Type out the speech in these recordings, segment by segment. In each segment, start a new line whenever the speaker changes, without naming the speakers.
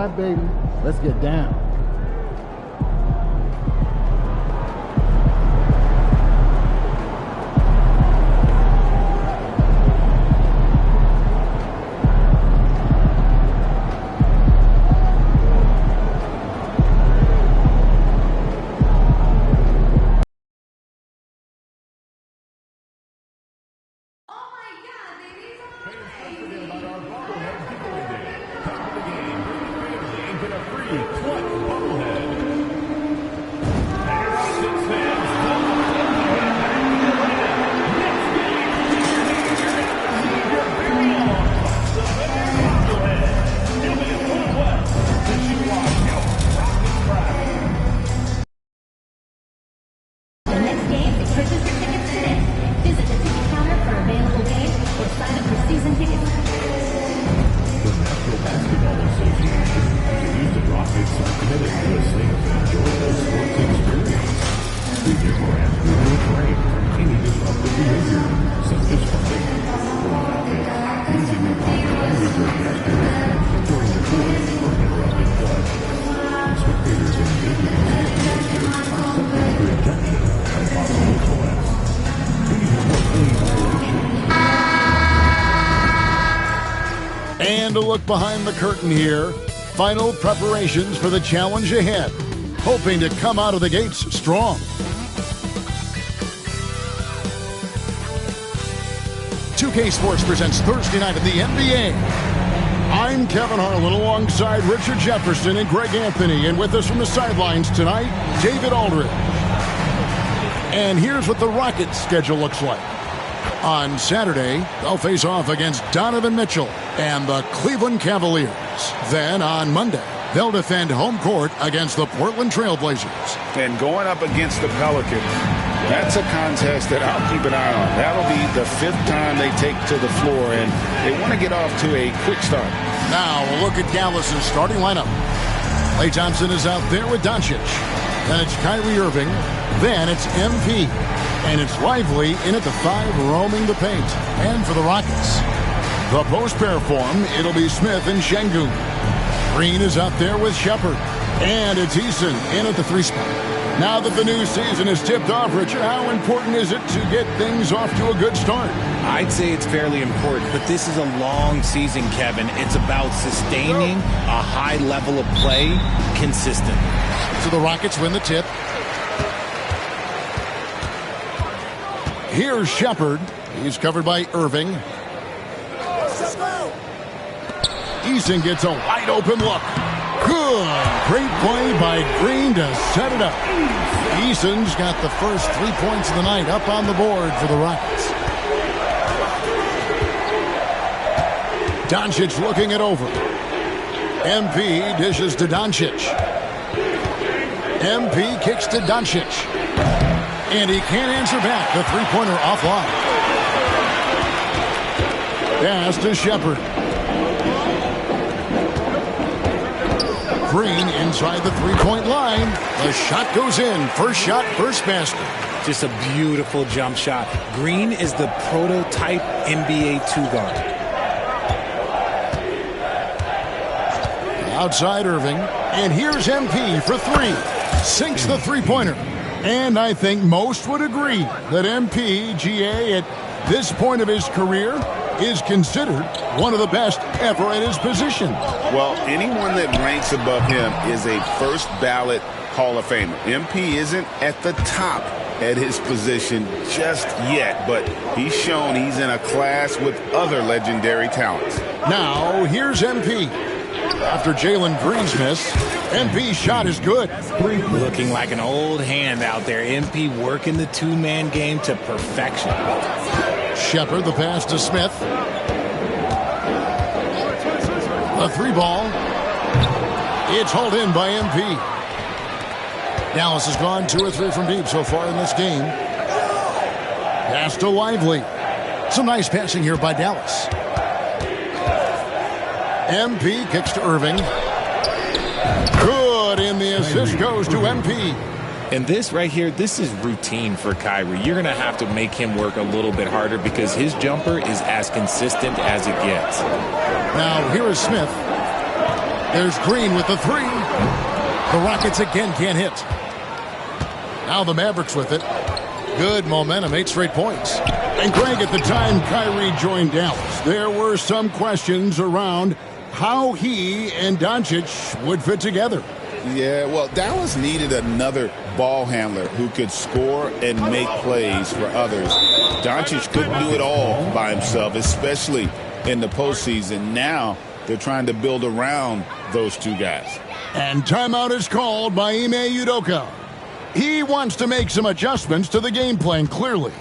PS5, baby. Let's get down. And a look behind the curtain here. Final preparations for the challenge ahead. Hoping to come out of the gates strong. 2K Sports presents Thursday night in the NBA. I'm Kevin Harlan alongside Richard Jefferson and Greg Anthony. And with us from the sidelines tonight, David Aldridge. And here's what the Rockets' schedule looks like. On Saturday, they'll face off against Donovan Mitchell and the Cleveland Cavaliers. Then on Monday, they'll defend home court against the Portland Trail Blazers.
And going up against the Pelicans, that's a contest that I'll keep an eye on. That'll be the 5th time they take to the floor, and they want to get off to a quick start.
Now we'll look at Dallas's starting lineup. Klay Thompson is out there with Doncic. Then it's Kyrie Irving. Then it's MP. And it's Lively in at the 5, roaming the paint. And for the Rockets, the post-pair form, it'll be Smith and Şengün. Green is out there with Shepard. And it's Eason in at the 3 spot. Now that the new season is tipped off, Richard, how important is it to get things off to a good start?
I'd say it's fairly important, but this is a long season, Kevin. It's about sustaining a high level of play consistently.
So the Rockets win the tip. Here's Shepard. He's covered by Irving. Eason gets a wide open look. Good. Great play by Green to set it up. Eason's got the first 3 points of the night up on the board for the Rockets. Doncic looking it over. MP dishes to Doncic. MP kicks to Doncic. And he can't answer back. The three-pointer offline. Pass to Shepard. Green inside the three-point line. The shot goes in. First shot, first basket.
Just a beautiful jump shot. Green is the prototype NBA 2-guard.
Outside Irving. And here's MP for 3. Sinks the three-pointer. And I think most would agree that MP, GA, at this point of his career, is considered one of the best ever at his position.
Well, anyone that ranks above him is a first-ballot Hall of Famer. MP isn't at the top at his position just yet, but he's shown he's in a class with other legendary talents.
Now, here's MP. After Jalen Green's miss, MP's shot is good.
Looking like an old hand out there. MP working the two-man game to perfection.
Shepard, the pass to Smith. A 3-ball. It's hauled in by MP. Dallas has gone 2 or 3 from deep so far in this game. Pass to Lively. Some nice passing here by Dallas. MP kicks to Irving. Good, and the assist goes to MP.
And this right here, this is routine for Kyrie. You're going to have to make him work a little bit harder because his jumper is as consistent as it gets.
Now, here is Smith. There's Green with the three. The Rockets again can't hit. Now the Mavericks with it. Good momentum, 8 straight points. And Greg, at the time Kyrie joined Dallas, there were some questions around how he and Doncic would fit together.
Yeah, well, Dallas needed another ball handler who could score and make plays for others. Doncic couldn't do it all by himself, especially in the postseason. Now they're trying to build around those two guys.
And timeout is called by Ime Udoka. He wants to make some adjustments to the game plan, clearly.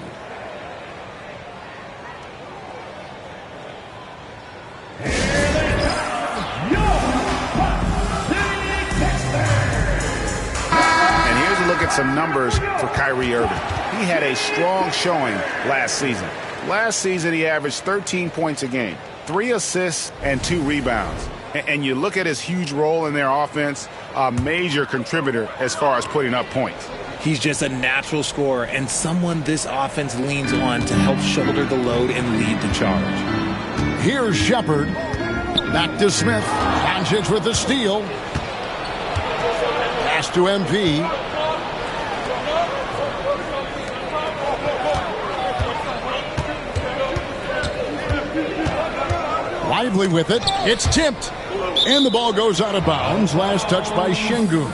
At some numbers for Kyrie Irving. He had a strong showing last season. Last season, he averaged 13 points a game, 3 assists, and 2 rebounds. And you look at his huge role in their offense, a major contributor as far as putting up points.
He's just a natural scorer and someone this offense leans on to help shoulder the load and lead the charge.
Here's Shepard. Back to Smith. Doncic with the steal. Pass to MP. Lively with it. It's tipped. And the ball goes out of bounds. Last touch by Şengün.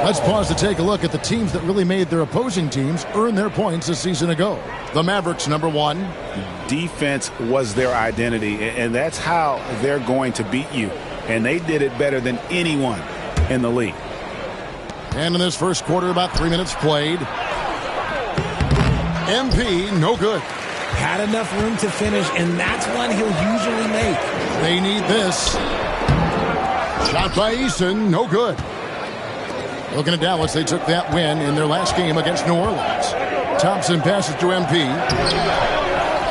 Let's pause to take a look at the teams that really made their opposing teams earn their points a season ago. The Mavericks, number 1.
Defense was their identity, and that's how they're going to beat you. And they did it better than anyone in the league.
And in this first quarter, about 3 minutes played. MP, no good.
Had enough room to finish, and that's one he'll usually make.
They need this. Shot by Eason, no good. Looking at Dallas, they took that win in their last game against New Orleans. Thompson passes to MP.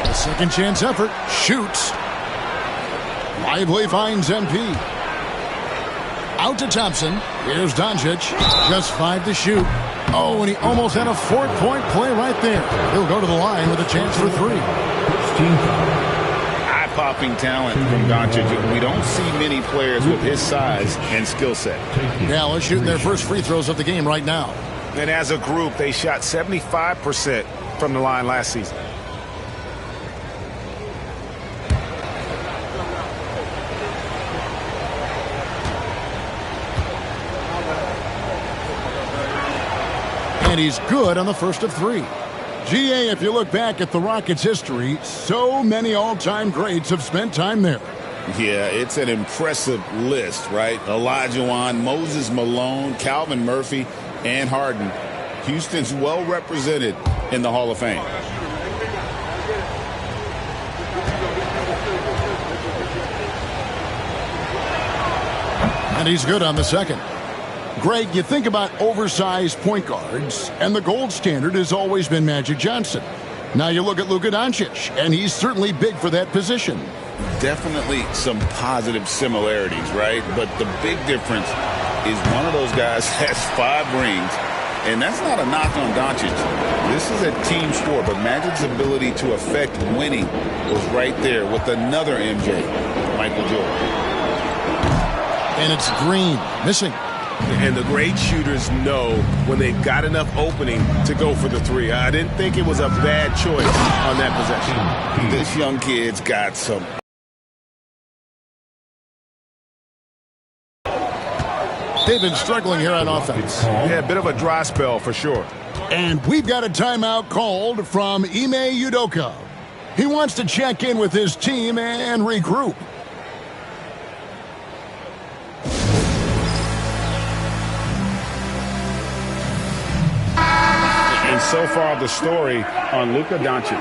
A second chance effort. Shoots. Lively finds MP. Out to Thompson. Here's Doncic. Just 5 to shoot. Oh, and he almost had a 4-point play right there. He'll go to the line with a chance for 3.
Eye-popping talent from Doncic. We don't see many players with his size and skill set.
Dallas shooting their first free throws of the game right now.
And as a group, they shot 75% from the line last season.
And he's good on the first of 3. GA, if you look back at the Rockets' history, so many all-time greats have spent time there.
Yeah, it's an impressive list, right? Olajuwon, Moses Malone, Calvin Murphy, and Harden. Houston's well represented in the Hall of Fame.
And he's good on the second. Greg, you think about oversized point guards, and the gold standard has always been Magic Johnson. Now you look at Luka Doncic, and he's certainly big for that position.
Definitely some positive similarities, right? But the big difference is one of those guys has 5 rings, and that's not a knock on Doncic. This is a team sport, but Magic's ability to affect winning was right there with another MJ, Michael Jordan.
And it's Green, missing.
And the great shooters know when they've got enough opening to go for the 3. I didn't think it was a bad choice on that possession.
This young kid's got some.
They've been struggling here on offense.
Yeah, a bit of a dry spell for sure.
And we've got a timeout called from Ime Udoka. He wants to check in with his team and regroup.
And so far, the story on Luka Doncic.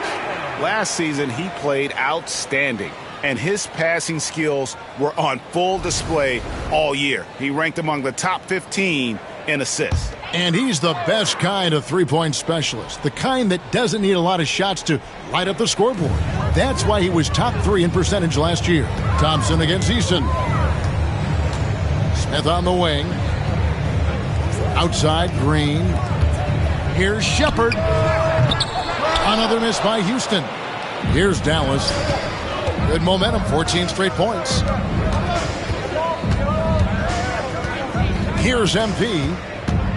Last season, he played outstanding, and his passing skills were on full display all year. He ranked among the top 15 in assists.
And he's the best kind of three-point specialist, the kind that doesn't need a lot of shots to light up the scoreboard. That's why he was top 3 in percentage last year. Thompson against Eason. Smith on the wing. Outside, Green. Here's Shepard. Another miss by Houston. Here's Dallas. Good momentum, 14 straight points. Here's MP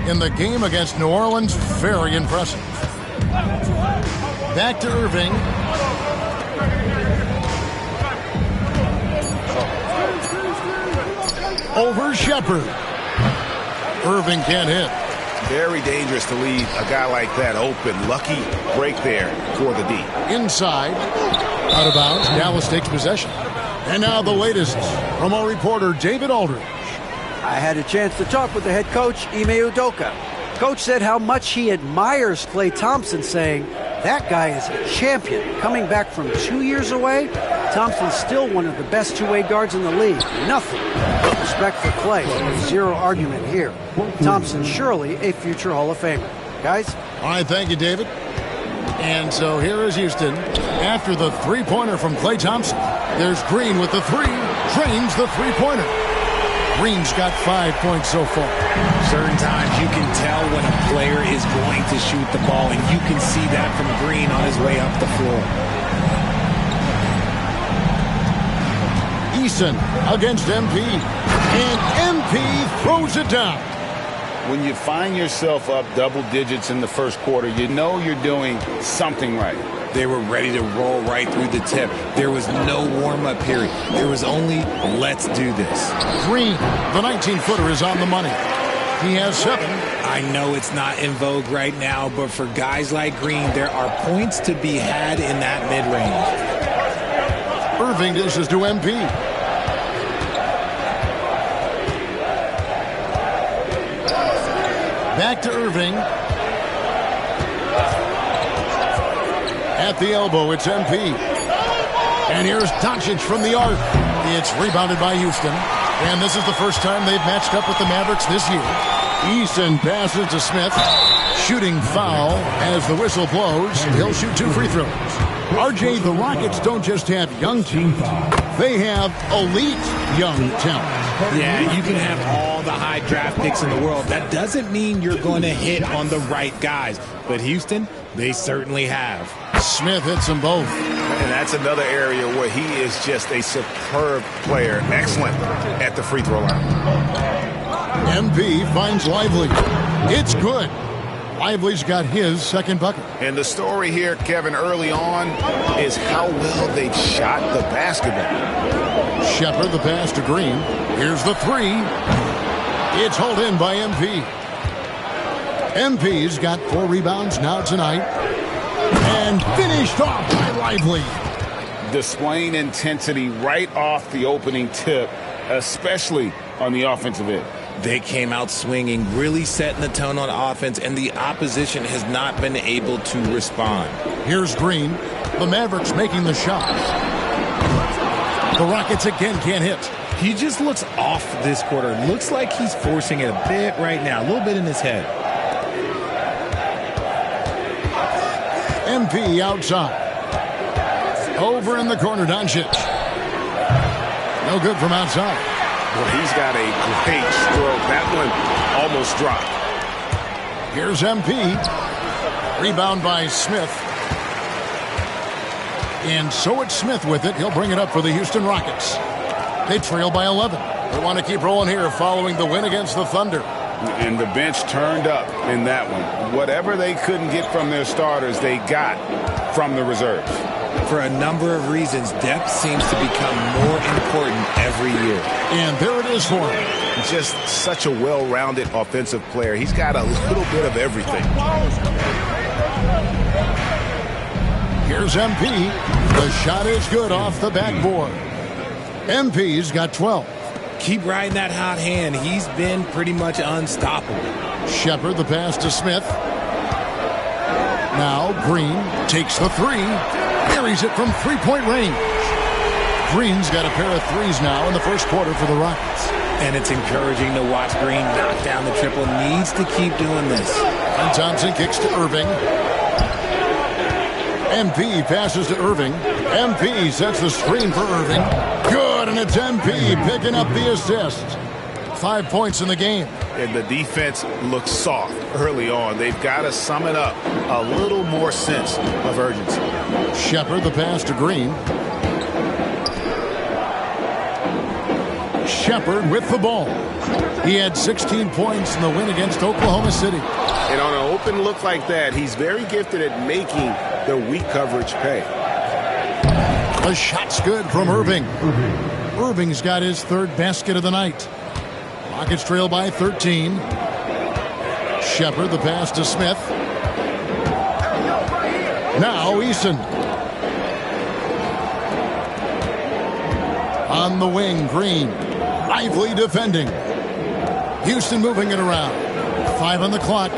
in the game against New Orleans. Very impressive. Back to Irving. Over Shepard. Irving can't hit.
Very dangerous to leave a guy like that open. Lucky break there for the D.
Inside. Out of bounds. Dallas takes possession. And now the latest from our reporter, David Aldridge.
I had a chance to talk with the head coach, Ime Udoka. Coach said how much he admires Klay Thompson, saying, that guy is a champion. Coming back from 2 years away, Thompson's still one of the best two-way guards in the league. Nothing but respect for Klay. Zero argument here. Thompson surely a future Hall of Famer. Guys?
All right, thank you, David. And so here is Houston. After the three-pointer from Klay Thompson, there's Green with the three. Drains the three-pointer. Green's got 5 points so far.
Certain times you can tell when a player is going to shoot the ball, and you can see that from Green on his way up the floor.
Eason against MP. And MP throws it down.
When you find yourself up double digits in the first quarter, you know you're doing something right.
They were ready to roll right through the tip. There was no warm-up period. There was only, let's do this.
Green, the 19-footer, is on the money. He has 7.
I know it's not in vogue right now, but for guys like Green, there are points to be had in that mid-range.
Irving dishes to MP. Back to Irving. At the elbow, it's MP. And here's Doncic from the arc. It's rebounded by Houston. And this is the first time they've matched up with the Mavericks this year. Eason passes to Smith. Shooting foul as the whistle blows. He'll shoot 2 free throws. RJ, the Rockets don't just have young team. They have elite young talent.
Yeah, you can have all the high draft picks in the world. That doesn't mean you're going to hit on the right guys. But Houston, they certainly have.
Smith hits them both.
And that's another area where he is just a superb player. Excellent at the free throw line.
MP finds Lively. It's good. Lively's got his second bucket.
And the story here, Kevin, early on is how well they've shot the basketball.
Shepard, the pass to Green. Here's the three. It's hauled in by MP. MP's got 4 rebounds now tonight. And finished off by Lively.
Displaying intensity right off the opening tip, especially on the offensive end.
They came out swinging, really setting the tone on offense, and the opposition has not been able to respond.
Here's Green. The Mavericks making the shot. The Rockets again can't hit.
He just looks off this quarter. Looks like he's forcing it a bit right now, a little bit in his head.
MP outside. Over in the corner, Doncic. No good from outside.
Well, he's got a great stroke. That one almost dropped.
Here's MP. Rebound by Smith. And so it's Smith with it. He'll bring it up for the Houston Rockets. They trail by 11. They want to keep rolling here following the win against the Thunder.
And the bench turned up in that one. Whatever they couldn't get from their starters, they got from the reserves.
For a number of reasons, depth seems to become more important every year.
And there it is for him.
Just such a well-rounded offensive player. He's got a little bit of everything.
Here's MP. The shot is good off the backboard. MP's got 12.
Keep riding that hot hand. He's been pretty much unstoppable.
Shepard, the pass to Smith. Now Green takes the three. Buries it from three-point range. Green's got a pair of threes now in the first quarter for the Rockets.
And it's encouraging to watch Green knock down the triple. Needs to keep doing this.
And Thompson kicks to Irving. MP passes to Irving. MP sets the screen for Irving. Good, and it's MP picking up the assist. 5 points in the game.
And the defense looks soft early on. They've got to sum it up. A little more sense of urgency.
Shepard, the pass to Green. Shepard with the ball. He had 16 points in the win against Oklahoma City.
And on an open look like that, he's very gifted at making the weak coverage pay.
The shot's good from Irving. Irving's got his third basket of the night. Rockets trail by 13. Shepard, the pass to Smith. Now Eason. On the wing, Green. Lively defending. Houston moving it around. 5 on the clock.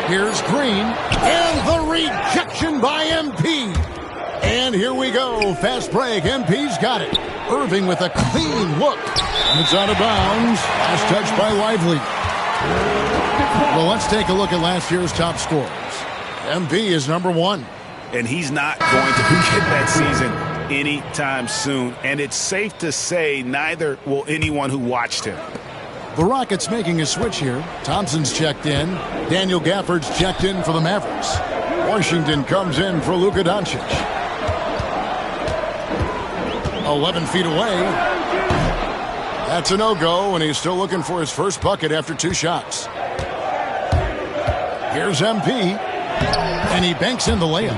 Here's Green. And the rejection by MP. And here we go. Fast break. MP's got it. Irving with a clean look. And it's out of bounds. Last touch by Lively. Well, let's take a look at last year's top scorers. MP is number 1.
And he's not going to forget that season anytime soon. And it's safe to say neither will anyone who watched him.
The Rockets making a switch here. Thompson's checked in. Daniel Gafford's checked in for the Mavericks. Washington comes in for Luka Doncic. 11 feet away. That's a no-go, and he's still looking for his first bucket after 2 shots. Here's MP, and he banks in the layup.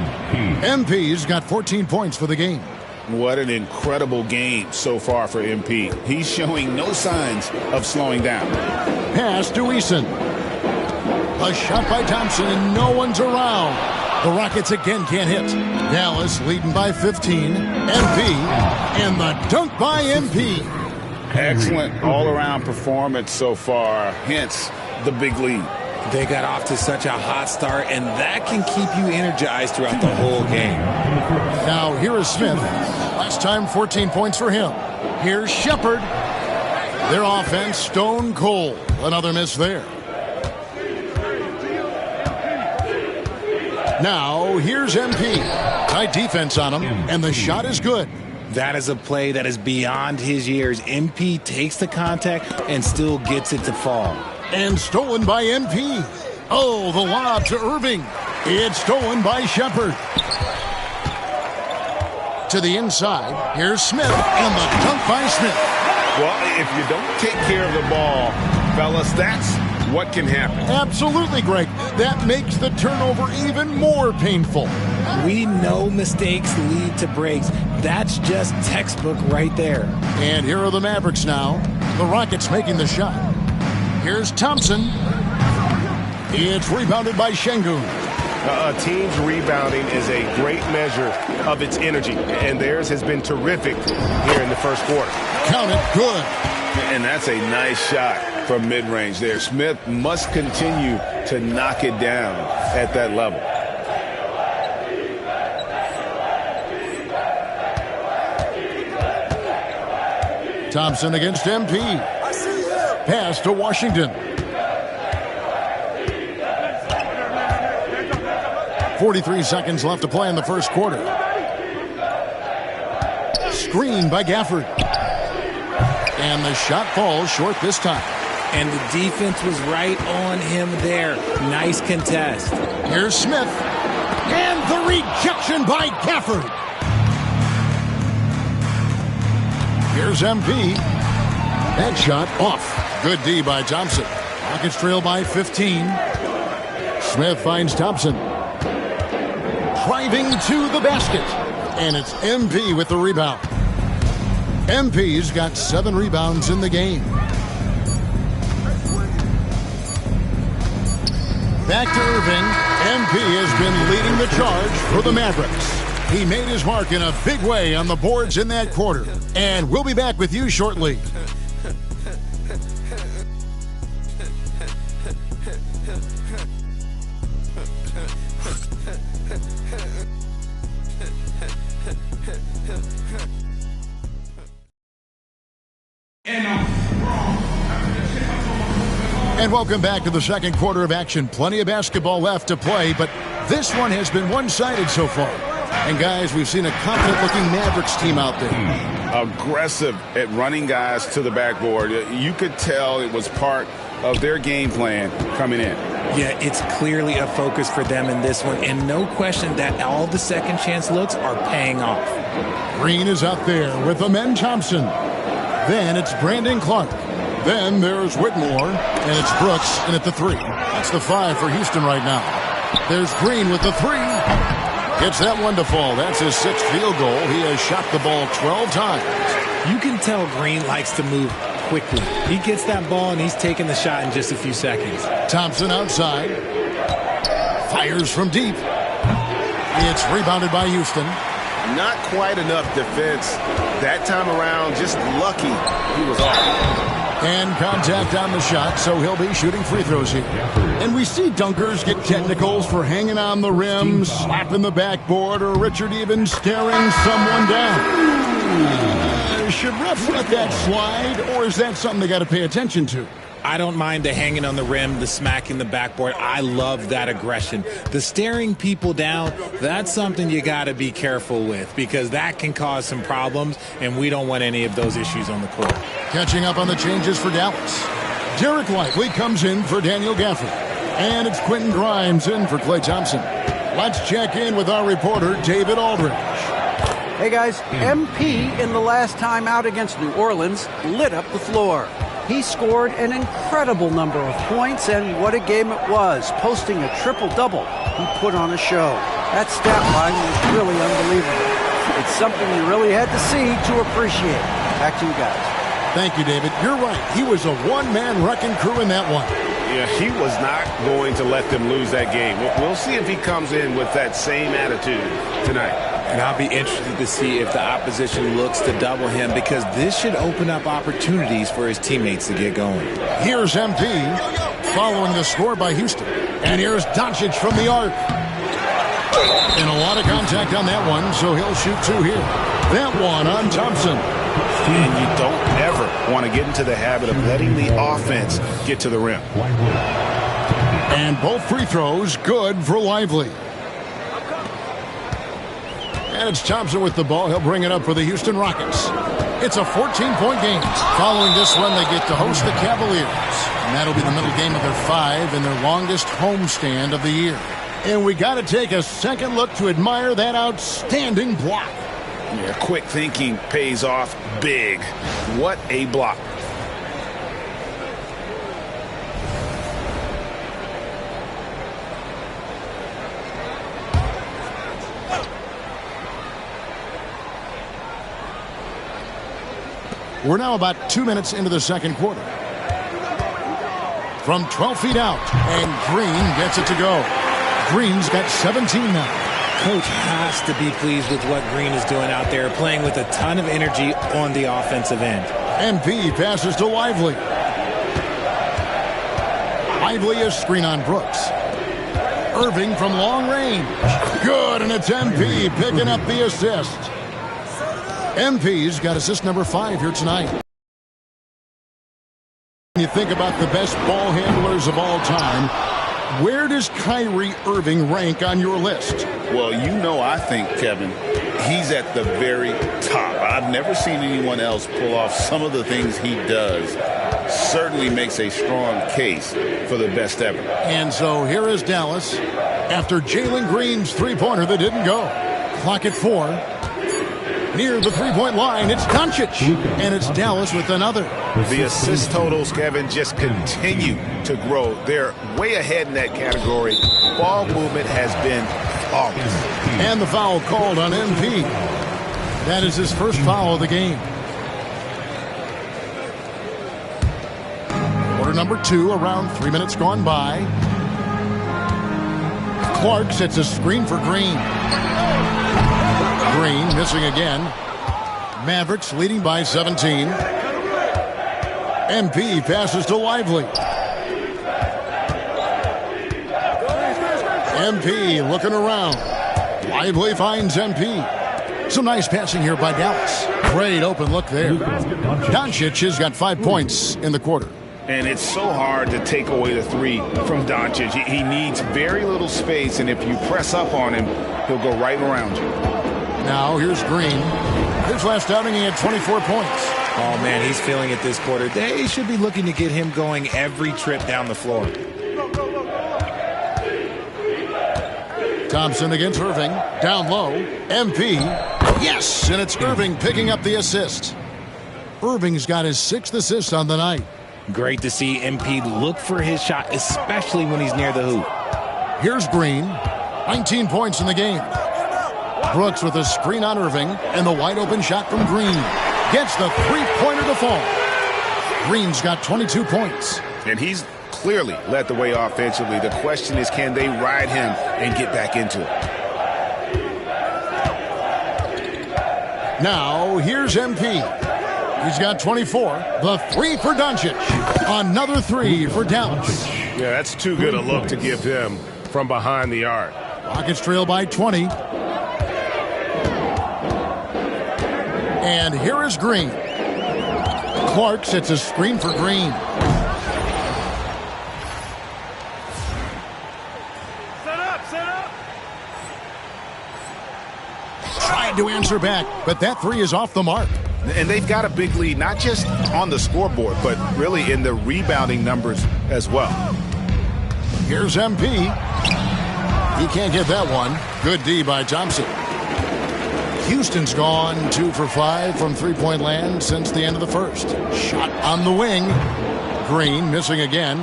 MP's got 14 points for the game.
What an incredible game so far for MP. He's showing no signs of slowing down.
Pass to Eason. A shot by Thompson, and no one's around. The Rockets again can't hit. Dallas leading by 15. MP, and the dunk by MP.
Excellent all-around performance so far, hence the big lead.
They got off to such a hot start, and that can keep you energized throughout the whole game.
Now here is Smith. Last time 14 points for him. Here's Shepard. Their offense stone cold. Another miss there. Now here's MP. Tight defense on him, and the shot is good.
That is a play that is beyond his years. MP takes the contact and still gets it to fall.
And stolen by MP. Oh, the lob to Irving. It's stolen by Shepard. To the inside. Here's Smith. And the dunk by Smith.
Well, if you don't take care of the ball, fellas, that's what can happen.
Absolutely, Greg. That makes the turnover even more painful.
We know mistakes lead to breaks. That's just textbook right there.
And here are the Mavericks now. The Rockets making the shot. Here's Thompson. It's rebounded by Şengün.
A team's rebounding is a great measure of its energy, and theirs has been terrific here in the first quarter.
Count it, good.
And that's a nice shot from mid-range there. Smith must continue to knock it down at that level.
Thompson against MP. Pass to Washington. 43 seconds left to play in the first quarter. Screen by Gafford. And the shot falls short this time.
And the defense was right on him there. Nice contest.
Here's Smith. And the rejection by Gafford. Here's MP. That shot off. Good D by Thompson. Rockets trail by 15. Smith finds Thompson. Driving to the basket. And it's MP with the rebound. MP's got 7 rebounds in the game. Back to Irving. MP has been leading the charge for the Mavericks. He made his mark in a big way on the boards in that quarter. And we'll be back with you shortly. And welcome back to the second quarter of action. Plenty of basketball left to play, but this one has been one-sided so far. And guys, we've seen a confident-looking Mavericks team out there.
Aggressive at running guys to the backboard. You could tell it was part of their game plan coming in.
Yeah, it's clearly a focus for them in this one, and no question that all the second chance looks are paying off.
Green is out there with Amen Thompson. Then it's Brandon Clark. Then there's Whitmore, and it's Brooks in at the 3. That's the 5 for Houston right now. There's Green with the 3. Gets that one to fall. That's his 6th field goal. He has shot the ball 12 times.
You can tell Green likes to move quickly. He gets that ball, and he's taking the shot in just a few seconds.
Thompson outside. Fires from deep. It's rebounded by Houston.
Not quite enough defense that time around. Just lucky he was off.
And contact on the shot, so he'll be shooting free throws here. And we see dunkers get technicals for hanging on the rim, slapping the backboard, or Richard even staring someone down. Should refs let that slide, or is that something they got to pay attention to?
I don't mind the hanging on the rim, the smacking the backboard. I love that aggression. The staring people down, that's something you got to be careful with because that can cause some problems, and we don't want any of those issues on the court.
Catching up on the changes for Dallas. Derek Lively comes in for Daniel Gafford. And it's Quentin Grimes in for Klay Thompson. Let's check in with our reporter, David Aldridge.
Hey guys, MP in the last time out against New Orleans lit up the floor. He scored an incredible number of points, and what a game it was, posting a triple-double. He put on a show. That stat line was really unbelievable. It's something you really had to see to appreciate. Back to you guys.
Thank you, David. You're right. He was a one-man wrecking crew in that one.
Yeah, he was not going to let them lose that game. We'll see if he comes in with that same attitude tonight.
And I'll be interested to see if the opposition looks to double him because this should open up opportunities for his teammates to get going.
Here's MP following the score by Houston. And here's Doncic from the arc. And a lot of contact on that one, so he'll shoot 2 here. That one on Thompson.
And you don't ever want to get into the habit of letting the offense get to the rim.
And both free throws good for Lively. And it's Thompson with the ball. He'll bring it up for the Houston Rockets. It's a 14-point game. Following this one, they get to host the Cavaliers. And that'll be the middle game of their 5 and their longest homestand of the year. And we got to take a second look to admire that outstanding block.
Yeah, quick thinking pays off big. What a block.
We're now about 2 minutes into the second quarter. From 12 feet out, and Green gets it to go. Green's got 17 now.
Coach has to be pleased with what Green is doing out there, playing with a ton of energy on the offensive end.
MP passes to Lively. Lively is screen on Brooks. Irving from long range. Good, and it's MP picking up the assist. MP's got assist number 5 here tonight. When you think about the best ball handlers of all time, where does Kyrie Irving rank on your list?
Well, you know, I think, Kevin, he's at the very top. I've never seen anyone else pull off some of the things he does. Certainly makes a strong case for the best ever.
And so here is Dallas after Jalen Green's three-pointer that didn't go. Clock at 4. Near the three-point line, it's Doncic. And it's Dallas with another.
The assist totals, Kevin, just continue to grow. They're way ahead in that category. Ball movement has been flawless.
And the foul called on MP. That is his first foul of the game. Quarter number 2, around 3 minutes gone by. Clark sets a screen for Green. Green missing again. Mavericks leading by 17. MP passes to Lively. MP looking around. Lively finds MP. Some nice passing here by Dallas. Great open look there. Doncic has got 5 points in the quarter.
And it's so hard to take away the 3 from Doncic. He needs very little space, and if you press up on him, he'll go right around you.
Now here's Green. His last outing, he had 24 points.
Oh, man, he's feeling it this quarter. They should be looking to get him going every trip down the floor.
Thompson against Irving. Down low. MP. Yes, and it's Irving picking up the assist. Irving's got his 6th assist on the night.
Great to see MP look for his shot, especially when he's near the hoop.
Here's Green. 19 points in the game. Brooks with a screen on Irving, and the wide-open shot from Green. Gets the three-pointer to fall. Green's got 22 points.
And he's clearly led the way offensively. The question is, can they ride him and get back into it?
Now, here's MP. He's got 24. The three for Doncic. Another three for Dallas.
Yeah, that's too good a look to give him from behind the arc.
Rockets trail by 20. And here is Green. Clark sets a screen for Green.
Set up.
Trying to answer back, but that three is off the mark.
And they've got a big lead, not just on the scoreboard, but really in the rebounding numbers as well.
Here's MP. He can't get that one. Good D by Thompson. Houston's gone 2 for 5 from three-point land since the end of the first. Shot on the wing. Green missing again.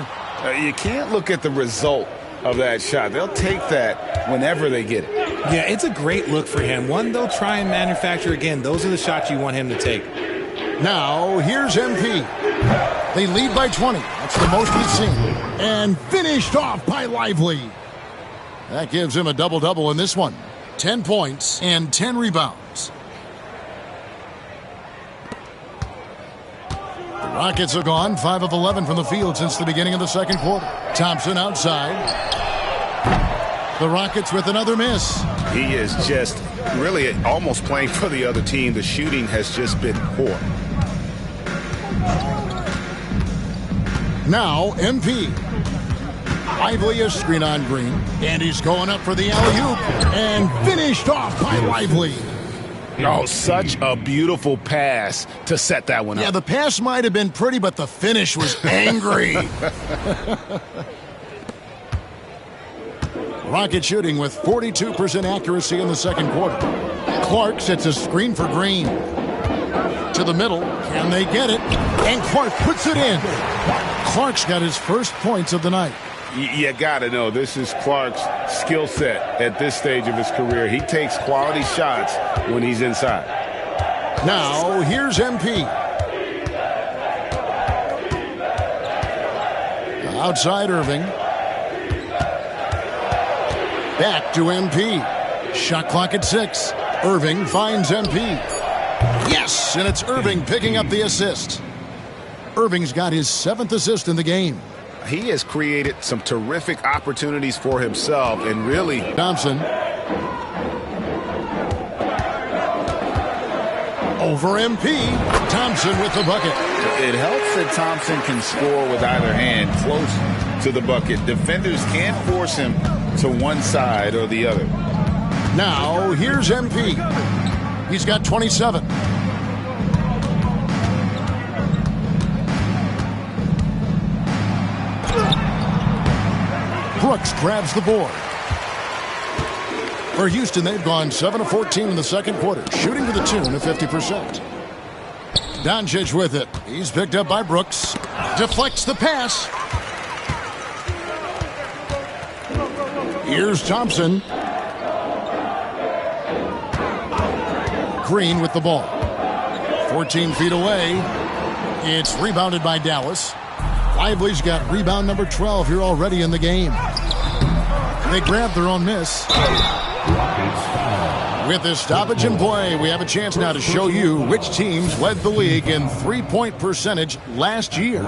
You can't look at the result of that shot. They'll take that whenever they get it.
Yeah, it's a great look for him. One they'll try and manufacture again. Those are the shots you want him to take.
Now, here's MP. They lead by 20. That's the most we've seen. And finished off by Lively. That gives him a double-double in this one. 10 points and 10 rebounds. The Rockets are gone 5 of 11 from the field since the beginning of the second quarter. Thompson outside. The Rockets with another miss.
He is just really almost playing for the other team. The shooting has just been poor.
Now, MP. Lively a screen on Green. And he's going up for the alley-oop. And finished off by Lively.
Oh, such a beautiful pass to set that one up.
Yeah, the pass might have been pretty, but the finish was angry. Rocket shooting with 42% accuracy in the second quarter. Clark sets a screen for Green. To the middle. Can they get it? And Clark puts it in. Clark's got his first points of the night.
You got to know, this is Clark's skill set at this stage of his career. He takes quality shots when he's inside.
Now, here's MP. Outside Irving. Back to MP. Shot clock at 6. Irving finds MP. Yes, and it's Irving picking up the assist. Irving's got his 7th assist in the game.
He has created some terrific opportunities for himself and really...
Thompson. Over MP. Thompson with the bucket.
It helps that Thompson can score with either hand close to the bucket. Defenders can't force him to one side or the other.
Now, here's MP. He's got 27. Brooks grabs the board. For Houston, they've gone 7 of 14 in the second quarter, shooting to the tune of 50%. Doncic with it. He's picked up by Brooks. Deflects the pass. Here's Thompson. Green with the ball. 14 feet away. It's rebounded by Dallas. Lively's got rebound number 12 here already in the game. They grab their own miss. With this stoppage in play, we have a chance now to show you which teams led the league in three-point percentage last year.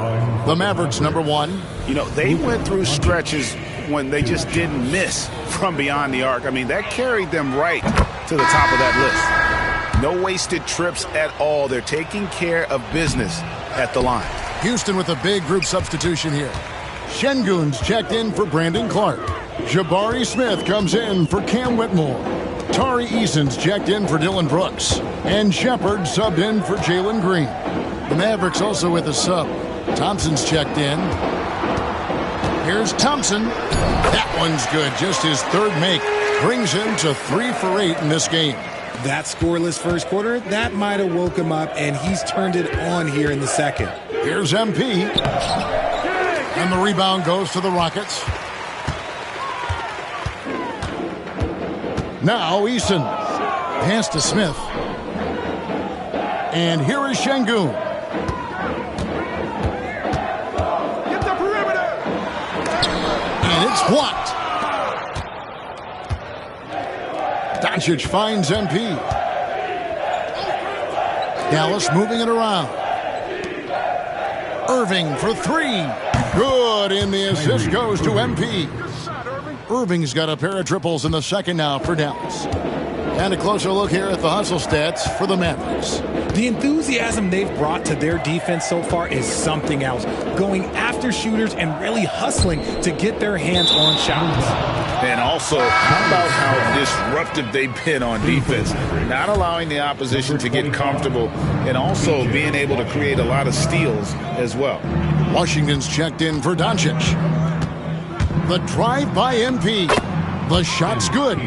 The Mavericks, number 1.
You know, they went through stretches when they just didn't miss from beyond the arc. I mean, that carried them right to the top of that list. No wasted trips at all. They're taking care of business at the line.
Houston with a big group substitution here. Şengün's checked in for Brandon Clark. Jabari Smith comes in for Cam Whitmore. Tari Eason's checked in for Dylan Brooks. And Shepard subbed in for Jalen Green. The Mavericks also with a sub. Thompson's checked in. Here's Thompson. That one's good. Just his third make. Brings him to 3 for 8 in this game.
That scoreless first quarter, that might have woke him up, and he's turned it on here in the second.
Here's MP. And the rebound goes to the Rockets. Now Eason. Pass to Smith. And here is Şengün.
Get the perimeter!
And it's blocked. Doncic finds MP. Dallas moving it around. Irving for three. Good, and the assist goes to MP. Irving's got a pair of triples in the second now for Dallas. And a closer look here at the hustle stats for the Mavericks.
The enthusiasm they've brought to their defense so far is something else. Going after shooters and really hustling to get their hands on shots.
And also, how about how disruptive they've been on defense? Not allowing the opposition to get comfortable and also being able to create a lot of steals as well.
Washington's checked in for Doncic. The drive by MP. The shot's good.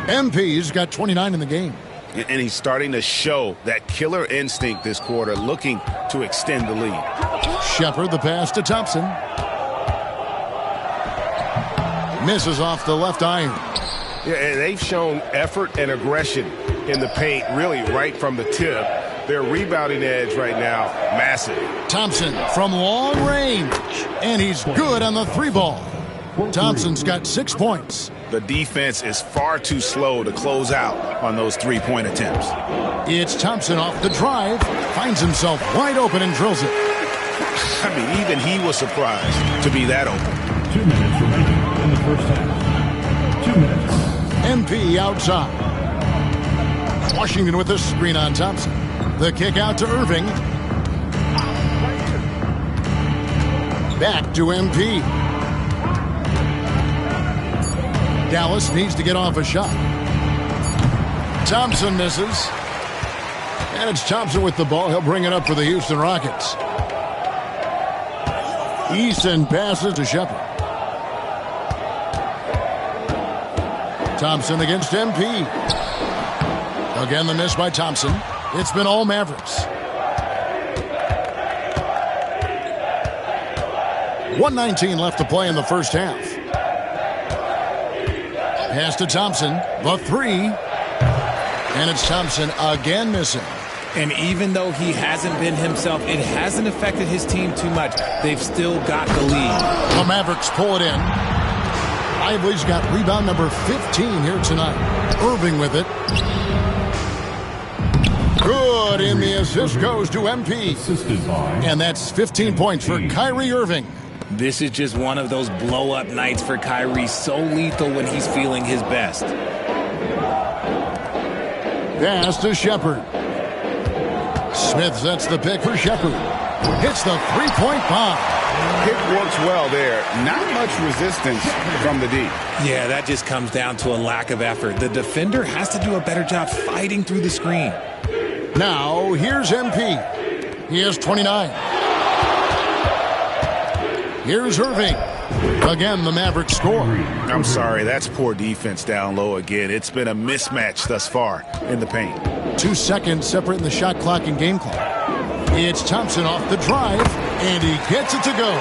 MP's got 29 in the game.
And he's starting to show that killer instinct this quarter, looking to extend the lead.
Shepherd, the pass to Thompson. Misses off the left iron.
Yeah, they've shown effort and aggression in the paint, really right from the tip. Their rebounding edge right now, massive.
Thompson from long range. And he's good on the three ball. Thompson's got 6 points.
The defense is far too slow to close out on those three-point attempts.
It's Thompson off the drive. Finds himself wide open and drills it.
I mean, even he was surprised to be that open.
2 minutes remaining in the first half. 2 minutes.
MP outside. Washington with the screen on Thompson. The kick out to Irving. Back to MP. Dallas needs to get off a shot. Thompson misses. And it's Thompson with the ball. He'll bring it up for the Houston Rockets. Eason passes to Shepherd. Thompson against MP. Again, the miss by Thompson. It's been all Mavericks. 1:19 left to play in the first half. Pass to Thompson. The three. And it's Thompson again missing.
And even though he hasn't been himself, it hasn't affected his team too much. They've still got the lead.
The Mavericks pull it in. Lively's got rebound number 15 here tonight. Irving with it. Good, and the assist goes to MP. And that's 15 points for Kyrie Irving.
This is just one of those blow-up nights for Kyrie, so lethal when he's feeling his best.
Pass to Shepherd. Smith sets the pick for Shepherd. Hits the three-point bomb.
Pick works well there. Not much resistance from the D.
Yeah, that just comes down to a lack of effort. The defender has to do a better job fighting through the screen.
Now, here's MP. He has 29. Here's Irving. Again, the Mavericks score.
I'm sorry, that's poor defense down low again. It's been a mismatch thus far in the paint.
2 seconds separating the shot clock and game clock. It's Thompson off the drive, and he gets it to go.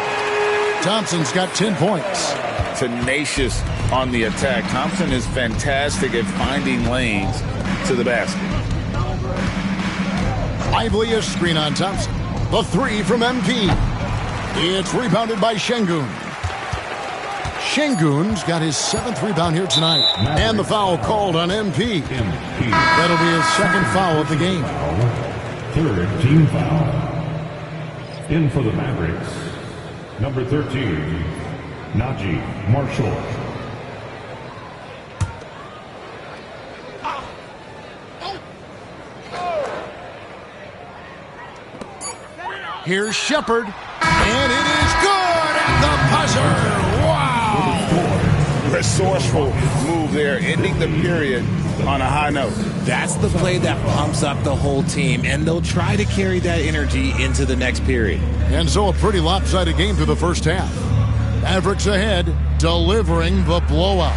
Thompson's got 10 points.
Tenacious on the attack. Thompson is fantastic at finding lanes to the basket.
Lively a screen on Thompson. The three from MP. It's rebounded by Şengün. Şengün's got his 7th rebound here tonight. And the foul called on MP. That'll be his 2nd foul of the game.
3rd team foul. In for the Mavericks, number 13, Najee Marshall.
Here's Shepherd, and it is good at the buzzer. Wow!
Resourceful move there, ending the period on a high note.
That's the play that pumps up the whole team, and they'll try to carry that energy into the next period.
And so a pretty lopsided game through the first half. Mavericks ahead, delivering the blowout.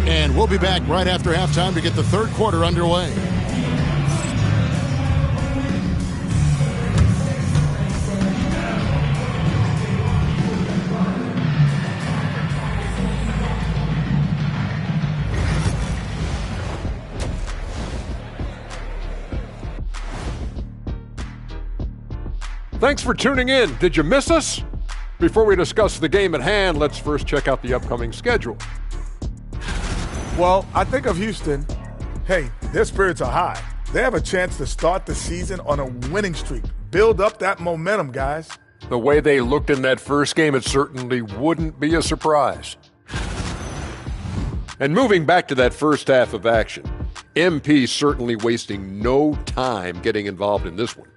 And we'll be back right after halftime to get the third quarter underway.
Thanks for tuning in. Did you miss us? Before we discuss the game at hand, let's first check out the upcoming schedule.
Well, I think of Houston. Hey, their spirits are high. They have a chance to start the season on a winning streak. Build up that momentum, guys.
The way they looked in that first game, it certainly wouldn't be a surprise. And moving back to that first half of action, MP certainly wasting no time getting involved in this one.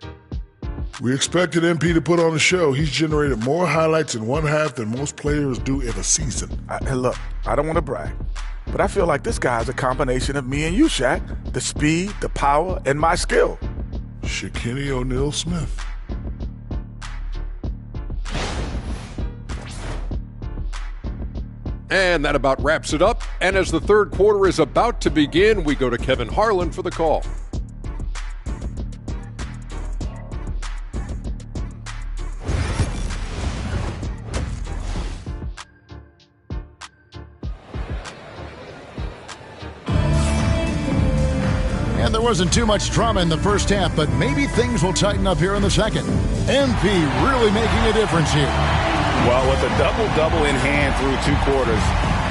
We expected MP to put on a show. He's generated more highlights in one half than most players do in a season.
Look, I don't want to brag, but I feel like this guy's a combination of me and you, Shaq. The speed, the power, and my skill.
Shaquille O'Neal Smith.
And that about wraps it up. And as the third quarter is about to begin, we go to Kevin Harlan for the call.
And there wasn't too much drama in the first half, but maybe things will tighten up here in the second. MP really making a difference here.
Well, with a double-double in hand through 2 quarters,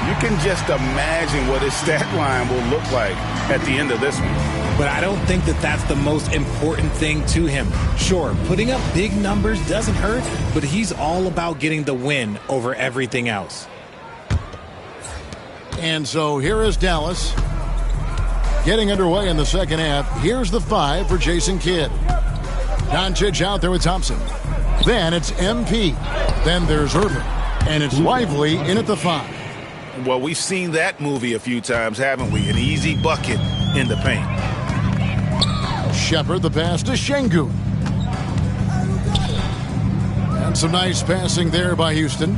you can just imagine what his stat line will look like at the end of this one.
But I don't think that that's the most important thing to him. Sure, putting up big numbers doesn't hurt, but he's all about getting the win over everything else.
And so here is Dallas getting underway in the second half. Here's the 5 for Jason Kidd. Doncic out there with Thompson. Then it's MP. Then there's Irving. And it's Lively in at the 5.
Well, we've seen that movie a few times, haven't we? An easy bucket in the paint.
Shepard the pass to Şengün. And some nice passing there by Houston.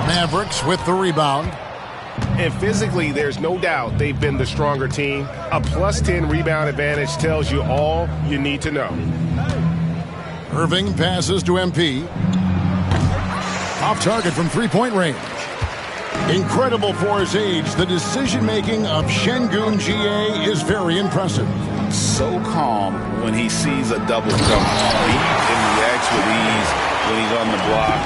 Mavericks with the rebound.
And physically, there's no doubt they've been the stronger team. A +10 rebound advantage tells you all you need to know.
Irving passes to MP. Off target from three-point range. Incredible for his age. The decision-making of Şengün GA is very impressive.
So calm when he sees a double jump. He reacts with ease when he's on the block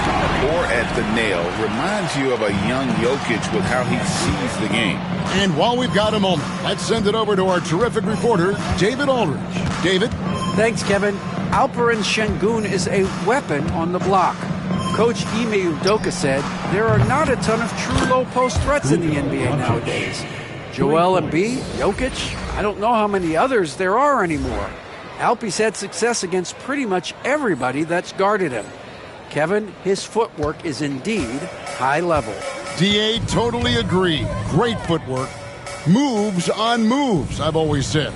or at the nail. Reminds you of a young Jokic with how he sees the game.
And while we've got a moment, let's send it over to our terrific reporter, David Aldridge. David?
Thanks, Kevin. Alperen Şengün is a weapon on the block. Coach Ime Udoka said there are not a ton of true low-post threats in the NBA nowadays. Joel Embiid, Jokic, I don't know how many others there are anymore. Alpe's had success against pretty much everybody that's guarded him. Kevin, his footwork is indeed high level.
DA, totally agree. Great footwork. Moves on moves, I've always said.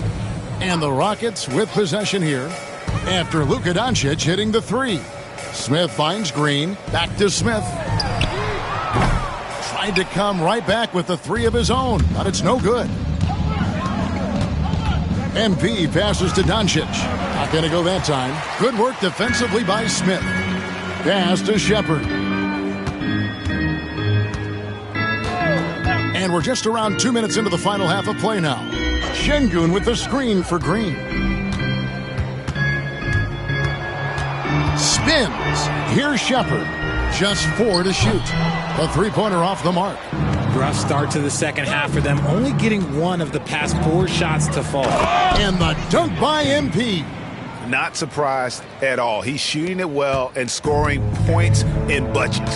And the Rockets with possession here after Luka Doncic hitting the 3. Smith finds Green. Back to Smith. Tried to come right back with the 3 of his own, but it's no good. MP passes to Doncic. Not going to go that time. Good work defensively by Smith. Pass to Shepard. And we're just around 2 minutes into the final half of play now. Şengün with the screen for Green. Spins. Here's Shepard. Just 4 to shoot. The three-pointer off the mark.
Rough start to the second half for them, only getting 1 of the past 4 shots to fall.
And the dunk by MP.
Not surprised at all. He's shooting it well and scoring points in bunches.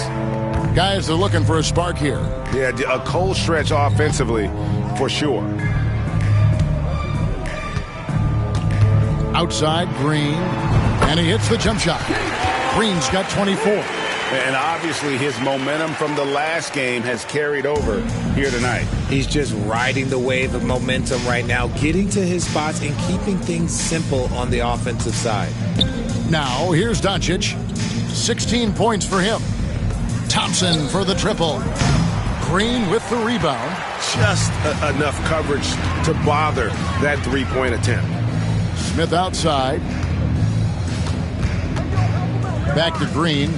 Guys are looking for a spark here.
Yeah, a cold stretch offensively for sure.
Outside, Green. And he hits the jump shot. Green's got 24.
And obviously his momentum from the last game has carried over here tonight.
He's just riding the wave of momentum right now, getting to his spots and keeping things simple on the offensive side.
Now, here's Doncic. 16 points for him. Thompson for the triple. Green with the rebound.
Just enough coverage to bother that three-point attempt.
Smith outside. Back to Green.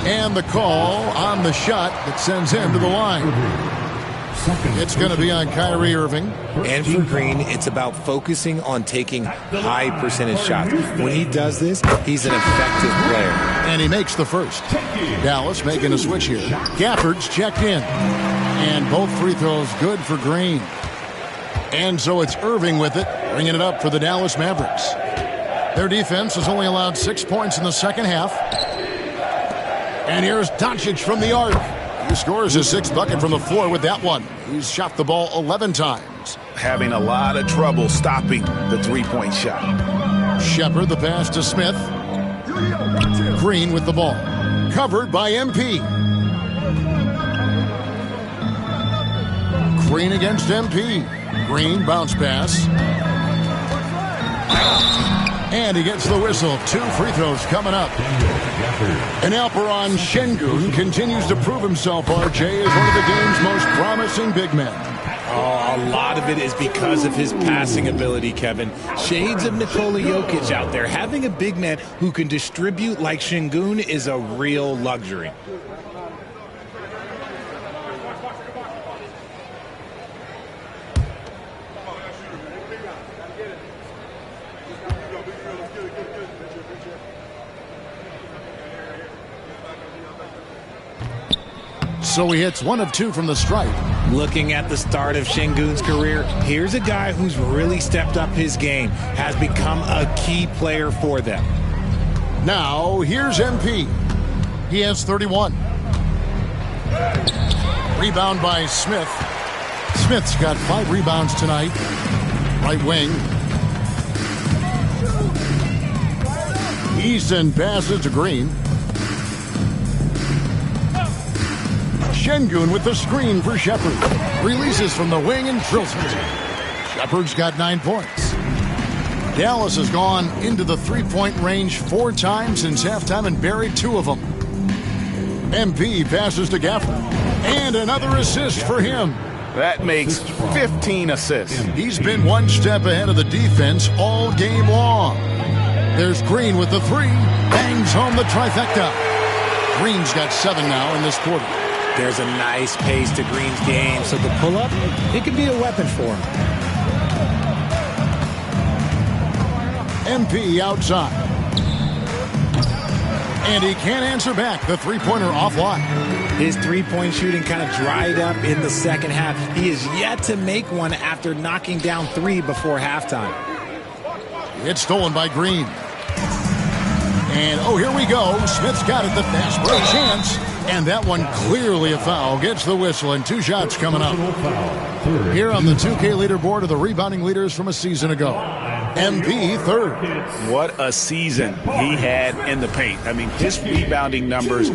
And the call on the shot that sends him to the line. It's going to be on Kyrie Irving.
And for Green, it's about focusing on taking high percentage shots. When he does this, he's an effective player.
And he makes the first. Dallas making a switch here. Gafford's checked in. And both free throws good for Green. And so it's Irving with it, bringing it up for the Dallas Mavericks. Their defense has only allowed 6 points in the second half. And here's Doncic from the arc. He scores his 6th bucket from the floor with that one. He's shot the ball 11 times.
Having a lot of trouble stopping the three-point shot.
Shepard the pass to Smith. Green with the ball. Covered by MP. Green against MP. Green bounce pass. And he gets the whistle. 2 free throws coming up. And Alperon Şengün continues to prove himself, RJ, as one of the game's most promising big men.
Oh, a lot of it is because of his passing ability, Kevin. Shades of Nikola Jokic out there. Having a big man who can distribute like Şengün is a real luxury.
So he hits 1 of 2 from the stripe.
Looking at the start of Şengün's career, here's a guy who's really stepped up his game, has become a key player for them.
Now, here's MP. He has 31. Rebound by Smith. Smith's got 5 rebounds tonight. Right wing. Easton passes to Green. Şengün with the screen for Shepard. Releases from the wing and drills it. Shepard's got 9 points. Dallas has gone into the three-point range 4 times since halftime and buried 2 of them. MP passes to Gafford. And another assist for him.
That makes 15 assists.
He's been 1 step ahead of the defense all game long. There's Green with the 3. Bangs home the trifecta. Green's got 7 now in this quarter.
There's a nice pace to Green's game, so the pull-up, it can be a weapon for him.
MP outside. And he can't answer back. The three-pointer offline.
His three-point shooting kind of dried up in the second half. He is yet to make one after knocking down 3 before halftime.
It's stolen by Green. And, oh, here we go. Smith's got it. The fast break chance. And that one clearly a foul. Gets the whistle, and 2 shots coming up. Here on the 2K leaderboard are the rebounding leaders from a season ago. MP 3rd.
What a season he had in the paint. I mean, his rebounding numbers,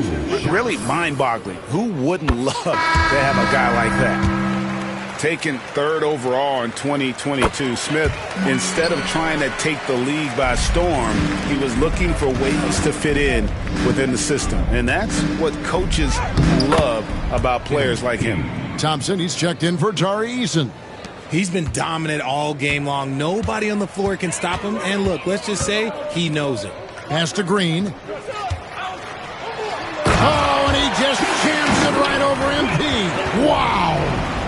really mind-boggling. Who wouldn't love to have a guy like that? Taken 3rd overall in 2022, Smith, instead of trying to take the league by storm, he was looking for ways to fit in within the system. And that's what coaches love about players like him.
Thompson, he's checked in for Tari Eason.
He's been dominant all game long. Nobody on the floor can stop him. And look, let's just say he knows it.
Pass to Green. Oh, and he just jams it right over MP. Wow.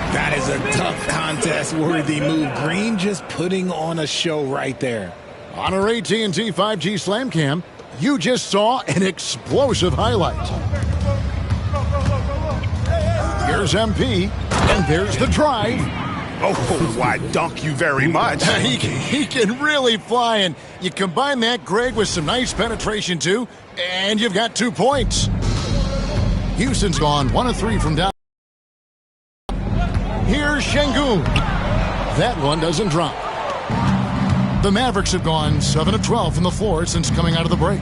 That is a tough contest-worthy move. Green just putting on a show right there.
On our AT&T 5G Slam Cam, you just saw an explosive highlight. Here's MP, and there's the drive.
Oh, why, dunk you very much.
He can really fly, and you combine that, Greg, with some nice penetration, too, and you've got 2 points. Houston's gone 1 of 3 from down. Here's Şengün. That one doesn't drop. The Mavericks have gone 7 of 12 from the floor since coming out of the break.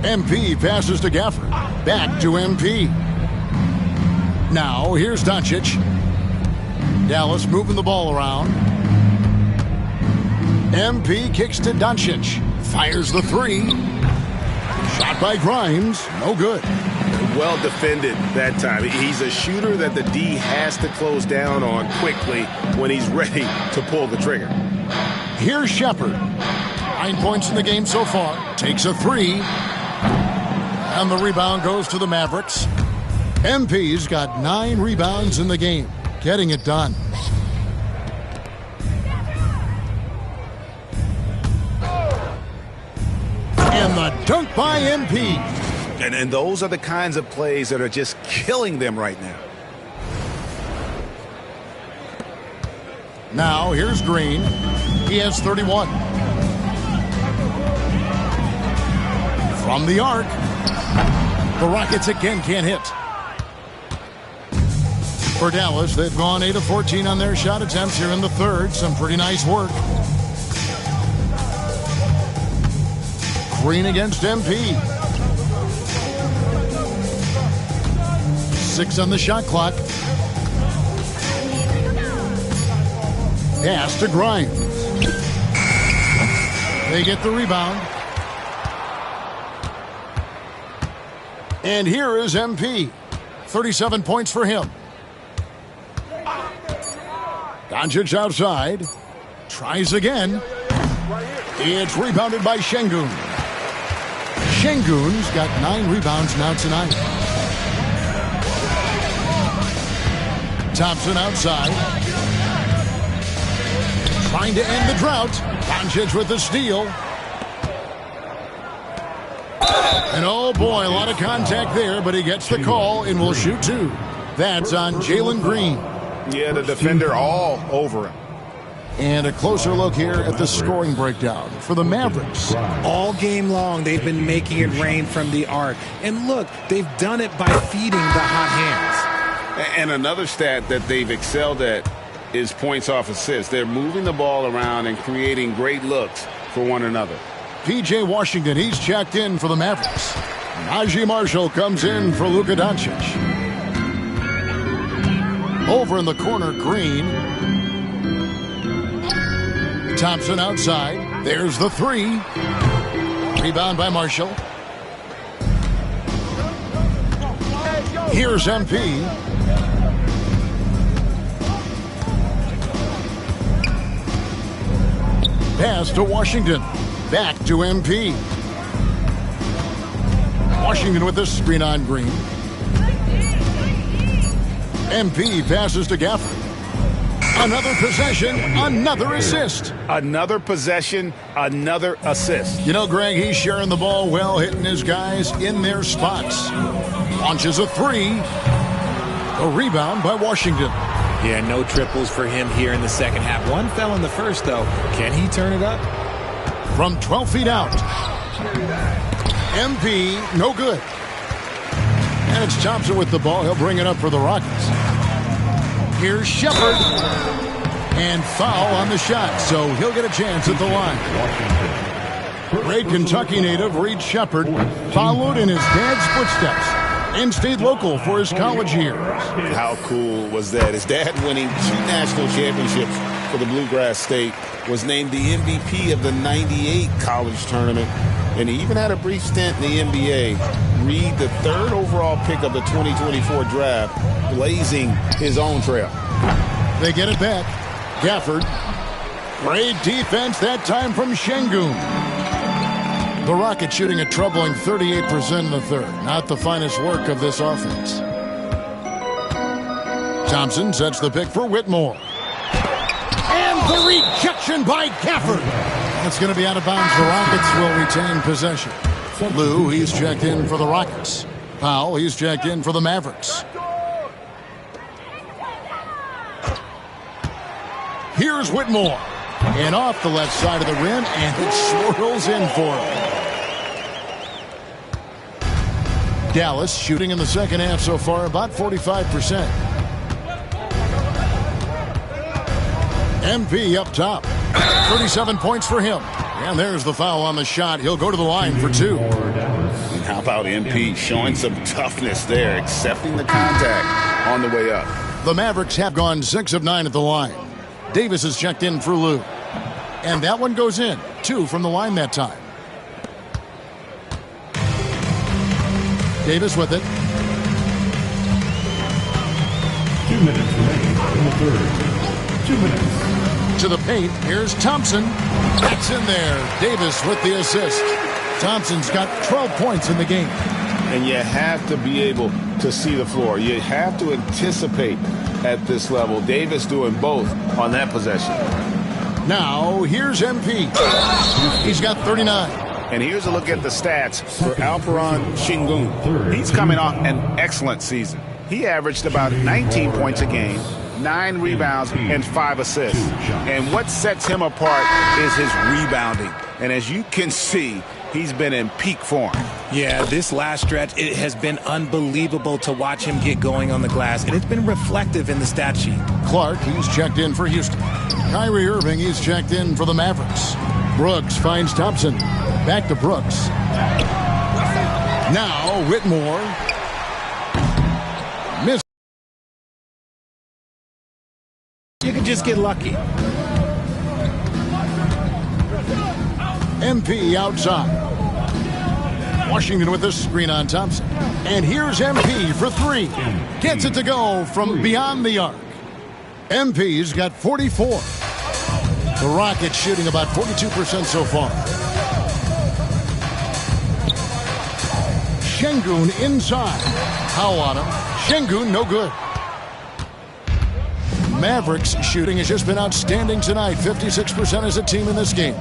MP passes to Gafford. Back to MP. Now, here's Doncic. Dallas moving the ball around. MP kicks to Doncic. Fires the 3. Shot by Grimes. No good.
Well defended that time. He's a shooter that the D has to close down on quickly when he's ready to pull the trigger.
Here's Shepard. 9 points in the game so far. Takes a 3. And the rebound goes to the Mavericks. MP's got 9 rebounds in the game. getting it done. And the dunk by MP.
And those are the kinds of plays that are just killing them right now.
Now, here's Green. He has 31. From the arc. The Rockets again can't hit. For Dallas, they've gone 8 of 14 on their shot attempts here in the third. Some pretty nice work. Green against MP. 6 on the shot clock. Pass to Grimes. They get the rebound. And here is MP. 37 points for him. Doncic outside. Tries again. It's rebounded by Şengün. Şengün's got 9 rebounds now tonight. Thompson outside. Trying to end the drought. Doncic with the steal. And oh boy, a lot of contact there, but he gets the call and will shoot 2. That's on Jalen Green.
Yeah, the defender all over him.
And a closer look here at the scoring breakdown for the Mavericks.
All game long, they've been making it rain from the arc. And look, they've done it by feeding the hot hands.
And another stat that they've excelled at is points off assists. They're moving the ball around and creating great looks for one another.
P.J. Washington, he's checked in for the Mavericks. Najee Marshall comes in for Luka Doncic. Over in the corner, Green. Thompson outside. There's the 3. Rebound by Marshall. Here's MP. Pass to Washington. Back to MP. Washington with the screen on Green. MP passes to Gafford. Another possession, another assist.
Another possession, another assist.
You know, Greg, he's sharing the ball well, hitting his guys in their spots. Launches a 3. A rebound by Washington.
Yeah, no triples for him here in the second half. One fell in the first, though. Can he turn it up?
From 12 feet out. MP, no good. And it's Thompson with the ball. He'll bring it up for the Rockets. Here's Shepard. And foul on the shot, so he'll get a chance at the line. Great Kentucky native Reed Shepard followed in his dad's footsteps and stayed local for his college years.
How cool was that? His dad winning 2 national championships for the Bluegrass State, was named the MVP of the '98 college tournament, and he even had a brief stint in the NBA. Reed, the 3rd overall pick of the 2024 draft, blazing his own trail.
They get it back. Gafford. Great defense that time from Şengün. The Rockets shooting a troubling 38% in the third. Not the finest work of this offense. Thompson sets the pick for Whitmore. And the rejection by Gafford. That's going to be out of bounds. The Rockets will retain possession. Lou, he's checked in for the Rockets. Powell, he's checked in for the Mavericks. Here's Whitmore. And off the left side of the rim, and it swirls in for him. Dallas shooting in the second half so far about 45%. MP up top. 37 points for him. And there's the foul on the shot. He'll go to the line for 2.
And how about MP showing some toughness there, accepting the contact on the way up.
The Mavericks have gone 6 of 9 at the line. Davis is checked in for Lou. And that one goes in. 2 from the line that time. Davis with it.
2 minutes remaining in the third. 2 minutes.
To the paint. Here's Thompson. That's in there. Davis with the assist. Thompson's got 12 points in the game.
And you have to be able
to see the floor. You have to anticipate at this level. Davis doing both on that possession.
Now, here's MP. He's got 39.
And here's a look at the stats for Alperen Şengün. He's coming off an excellent season. He averaged about 19 points a game, 9 rebounds, and 5 assists. And what sets him apart is his rebounding. And as you can see, he's been in peak form.
Yeah, this last stretch, it has been unbelievable to watch him get going on the glass, and it's been reflective in the stat sheet.
Clark, he's checked in for Houston. Kyrie Irving, he's checked in for the Mavericks. Brooks finds Thompson. Back to Brooks. Now, Whitmore. Miss.
You can just get lucky.
MP outside. Washington with the screen on Thompson. And here's MP for 3. Gets it to go from beyond the arc. MP's got 44. The Rockets shooting about 42% so far. Şengün inside. Foul on him. Şengün no good. Mavericks shooting has just been outstanding tonight. 56% as a team in this game.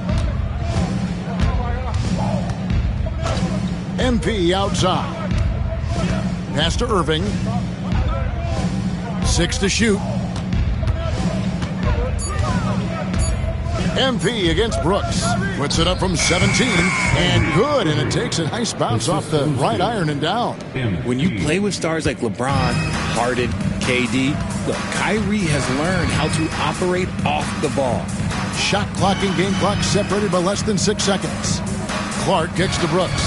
MP outside. Pass to Irving. 6 to shoot. MP against Brooks. Puts it up from 17. And good. And it takes a nice bounce off the right iron and down.
When you play with stars like LeBron, Harden, KD, look, Kyrie has learned how to operate off the ball.
Shot clock and game clock separated by less than 6 seconds. Clark kicks to Brooks.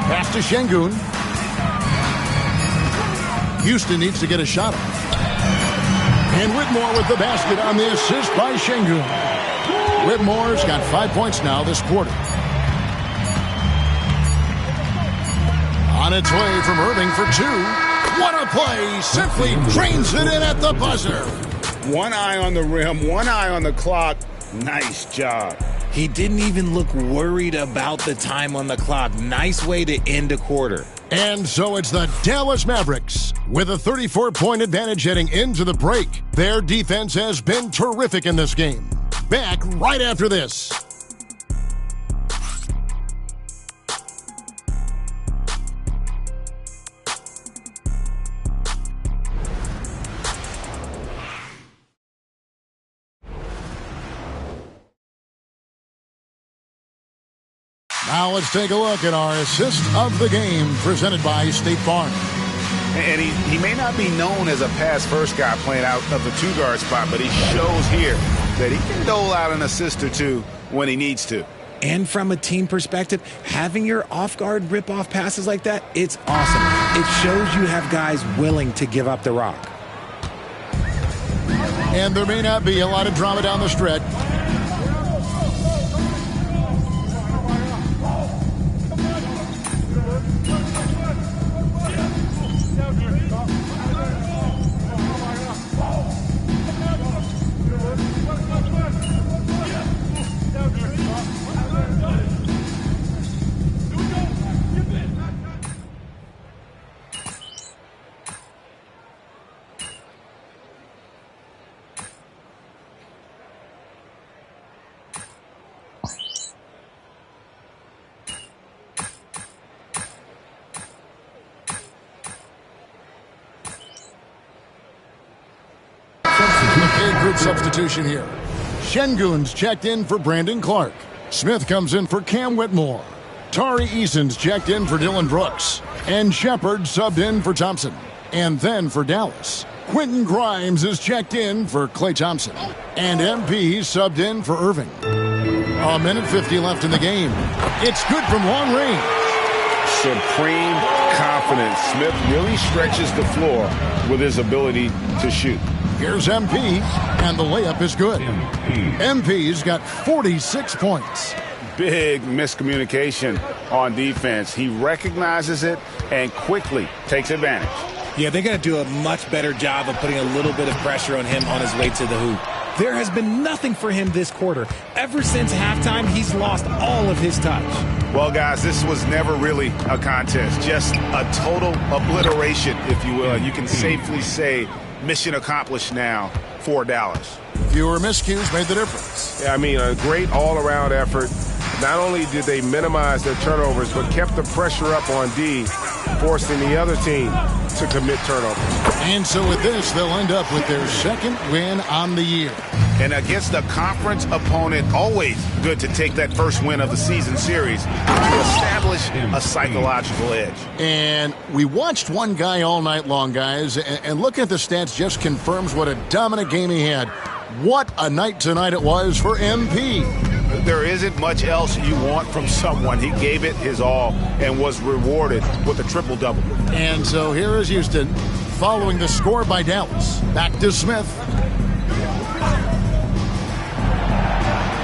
Pass to Şengün. Houston needs to get a shot off. And Whitmore with the basket on the assist by Şengün. Whitmore's got 5 points now this quarter. On its way from Irving for 2. What a play! Simply drains it in at the buzzer.
One eye on the rim, one eye on the clock. Nice job.
He didn't even look worried about the time on the clock. Nice way to end a quarter.
And so it's the Dallas Mavericks with a 34-point advantage heading into the break. Their defense has been terrific in this game. Back right after this. Now let's take a look at our assist of the game presented by State Farm.
And he may not be known as a pass-first guy playing out of the 2-guard spot, but he shows here that he can dole out an assist or two when he needs to.
And from a team perspective, having your off-guard rip-off passes like that, it's awesome. It shows you have guys willing to give up the rock.
And there may not be a lot of drama down the stretch. Group substitution here. Şengün's checked in for Brandon Clark. Smith comes in for Cam Whitmore. Tari Eason's checked in for Dylan Brooks. And Shepard subbed in for Thompson. And then for Dallas, Quentin Grimes is checked in for Klay Thompson. And MP subbed in for Irving. A minute 50 left in the game. It's good from long range.
Supreme confidence. Smith really stretches the floor with his ability to shoot.
Here's MP, and the layup is good. MP's got 46 points.
Big miscommunication on defense. He recognizes it and quickly takes advantage.
Yeah, they got to do a much better job of putting a little bit of pressure on him on his way to the hoop. There has been nothing for him this quarter. Ever since halftime, he's lost all of his touch.
Well, guys, this was never really a contest, just a total obliteration, if you will. You can safely say mission accomplished now for Dallas.
Fewer miscues made the difference.
Yeah, I mean, a great all-around effort. Not only did they minimize their turnovers, but kept the pressure up on D, forcing the other team to commit turnovers.
And so with this, they'll end up with their second win on the year.
And against a conference opponent, always good to take that first win of the season series to establish a psychological edge.
And we watched one guy all night long, guys, and looking at the stats just confirms what a dominant game he had. What a night tonight it was for MP.
There isn't much else you want from someone. He gave it his all and was rewarded with a triple-double.
And so here is Houston following the score by Dallas. Back to Smith.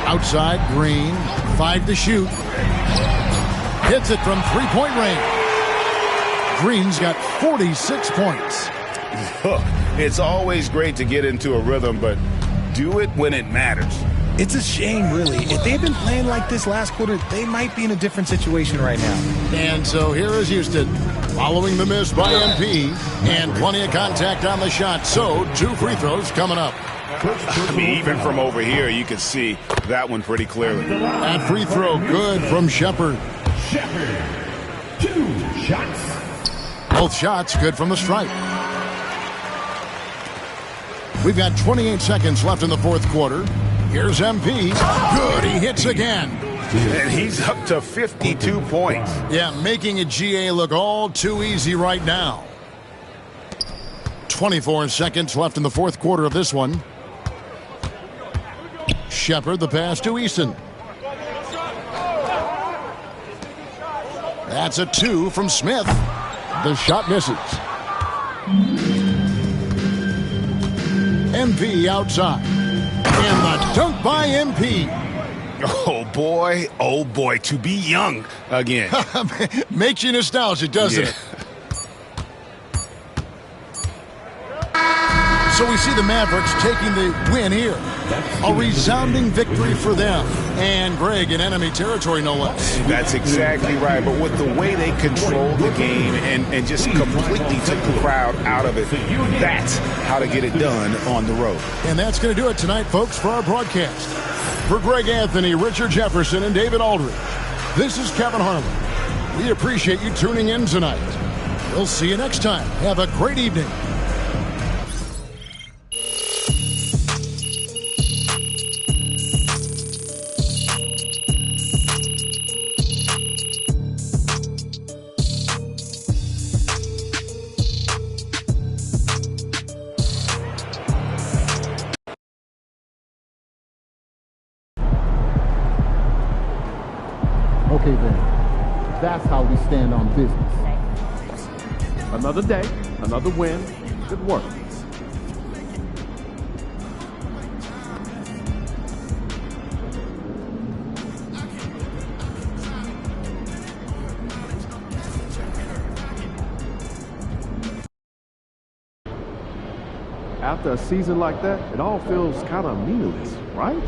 Outside, Green, 5 to shoot. Hits it from three-point range. Green's got 46 points.
It's always great to get into a rhythm, but do it when it matters.
It's a shame, really. If they'd been playing like this last quarter, they might be in a different situation right now.
And so here is Houston following the miss by MP, and plenty of contact on the shot. So 2 free throws coming up.
I mean, even from over here, you can see that one pretty clearly.
That free throw good from Shepard.
2 shots.
Both shots good from the stripe. We've got 28 seconds left in the fourth quarter. Here's MP. Good, he hits again.
And he's up to 52 points.
Yeah, making a GA look all too easy right now. 24 seconds left in the fourth quarter of this one. Shepard, the pass to Easton. That's a 2 from Smith. The shot misses. MP outside. And the dunk by MP.
Oh boy, to be young again.
Makes you nostalgic, doesn't it? So we see the Mavericks taking the win here. A resounding victory for them. And Greg in enemy territory, no less.
That's exactly right. But with the way they controlled the game and just completely took the crowd out of it, that's how to get it done on the road.
And that's going to do it tonight, folks, for our broadcast. For Greg Anthony, Richard Jefferson, and David Aldridge, this is Kevin Harlan. We appreciate you tuning in tonight. We'll see you next time. Have a great evening.
Okay then, that's how we stand on business. Another day, another win, good work. After a season like that, it all feels kind of meaningless, right?